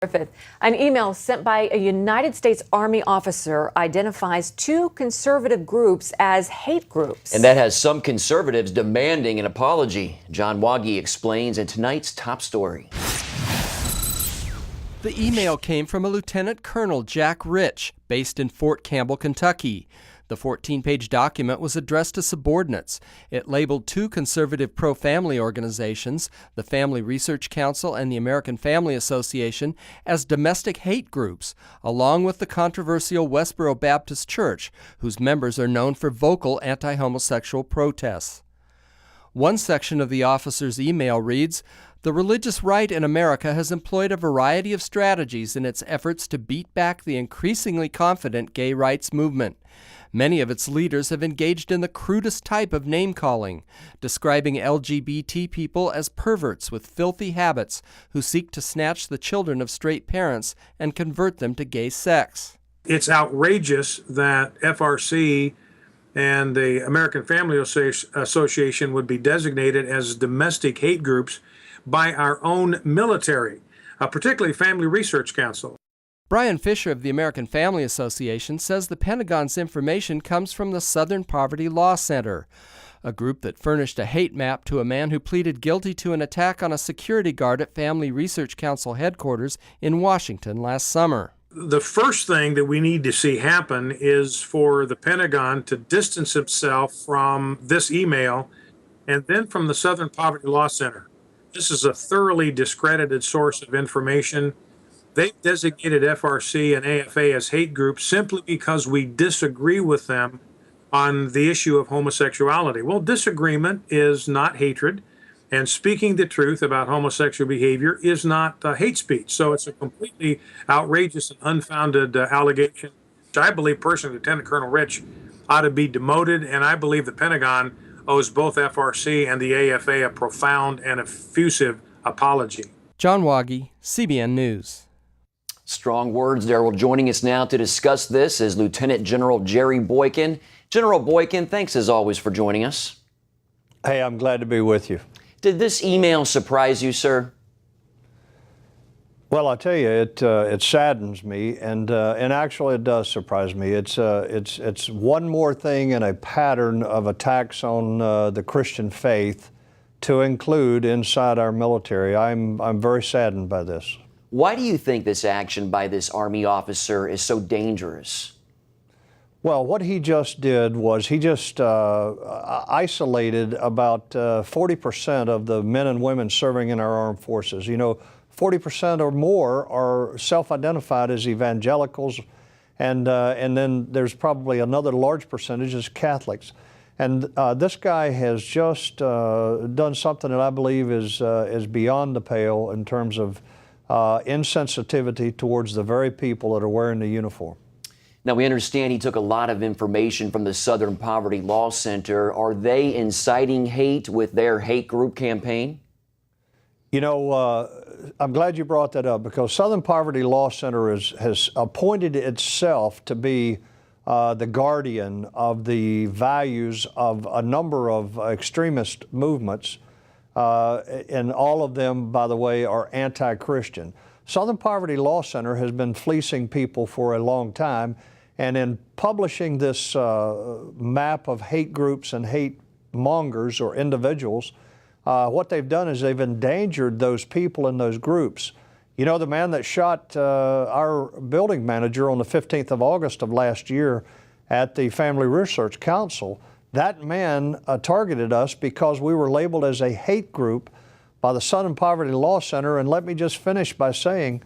5th. An email sent by a United States Army officer identifies two conservative groups as hate groups. And that has some conservatives demanding an apology. John Waggy explains in tonight's top story. The email came from a Lieutenant Colonel Jack Rich, based in Fort Campbell, Kentucky. The 14-page document was addressed to subordinates. It labeled two conservative pro-family organizations, the Family Research Council and the American Family Association, as domestic hate groups, along with the controversial Westboro Baptist Church, whose members are known for vocal anti-homosexual protests. One section of the officer's email reads, "The religious right in America has employed a variety of strategies in its efforts to beat back the increasingly confident gay rights movement. Many of its leaders have engaged in the crudest type of name-calling, describing LGBT people as perverts with filthy habits who seek to snatch the children of straight parents and convert them to gay sex." It's outrageous that FRC and the American Family Association would be designated as domestic hate groups by our own military, particularly Family Research Council. Brian Fisher of the American Family Association says the Pentagon's information comes from the Southern Poverty Law Center, a group that furnished a hate map to a man who pleaded guilty to an attack on a security guard at Family Research Council headquarters in Washington last summer. The first thing that we need to see happen is for the Pentagon to distance itself from this email and then from the Southern Poverty Law Center. This is a thoroughly discredited source of information. They've designated FRC and AFA as hate groups simply because we disagree with them on the issue of homosexuality. Well, disagreement is not hatred, and speaking the truth about homosexual behavior is not hate speech. So it's a completely outrageous and unfounded allegation. I believe personally Lieutenant Colonel Rich ought to be demoted, and I believe the Pentagon owes both FRC and the AFA a profound and effusive apology. John Waggy, CBN News. Strong words there. Well, joining us now to discuss this is Lieutenant General Jerry Boykin. General Boykin, thanks as always for joining us. Hey, I'm glad to be with you. Did this email surprise you, sir? Well, I tell you, it saddens me, and actually it does surprise me. It's one more thing in a pattern of attacks on the Christian faith to include inside our military. I'm very saddened by this. Why do you think this action by this Army officer is so dangerous? Well, what he just did was he just isolated about 40% of the men and women serving in our armed forces. You know, 40% or more are self-identified as evangelicals, and then there's probably another large percentage as Catholics. And this guy has just done something that I believe is beyond the pale in terms of insensitivity towards the very people that are wearing the uniform. Now, we understand he took a lot of information from the Southern Poverty Law Center. Are they inciting hate with their hate group campaign? You know, I'm glad you brought that up, because Southern Poverty Law Center has appointed itself to be the guardian of the values of a number of extremist movements, and all of them, by the way, are anti-Christian. Southern Poverty Law Center has been fleecing people for a long time, and in publishing this map of hate groups and hate mongers or individuals, what they've done is they've endangered those people in those groups. You know, the man that shot our building manager on the 15th of August of last year at the Family Research Council, that man targeted us because we were labeled as a hate group by the Southern Poverty Law Center. And let me just finish by saying,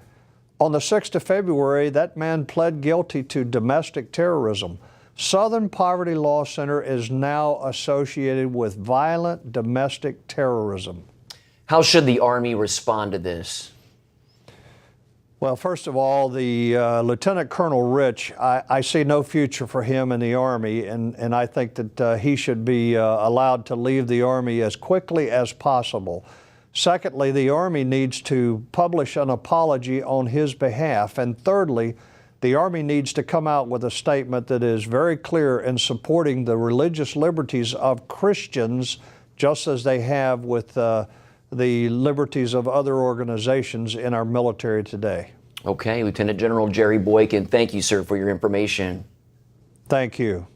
on the 6th of February, that man pled guilty to domestic terrorism. Southern Poverty Law Center is now associated with violent domestic terrorism. How should the Army respond to this? Well, first of all, the Lieutenant Colonel Rich, I see no future for him in the Army, and I think that he should be allowed to leave the Army as quickly as possible. Secondly, the Army needs to publish an apology on his behalf. And thirdly, the Army needs to come out with a statement that is very clear in supporting the religious liberties of Christians, just as they have with the liberties of other organizations in our military today. Okay, Lieutenant General Jerry Boykin, thank you, sir, for your information. Thank you.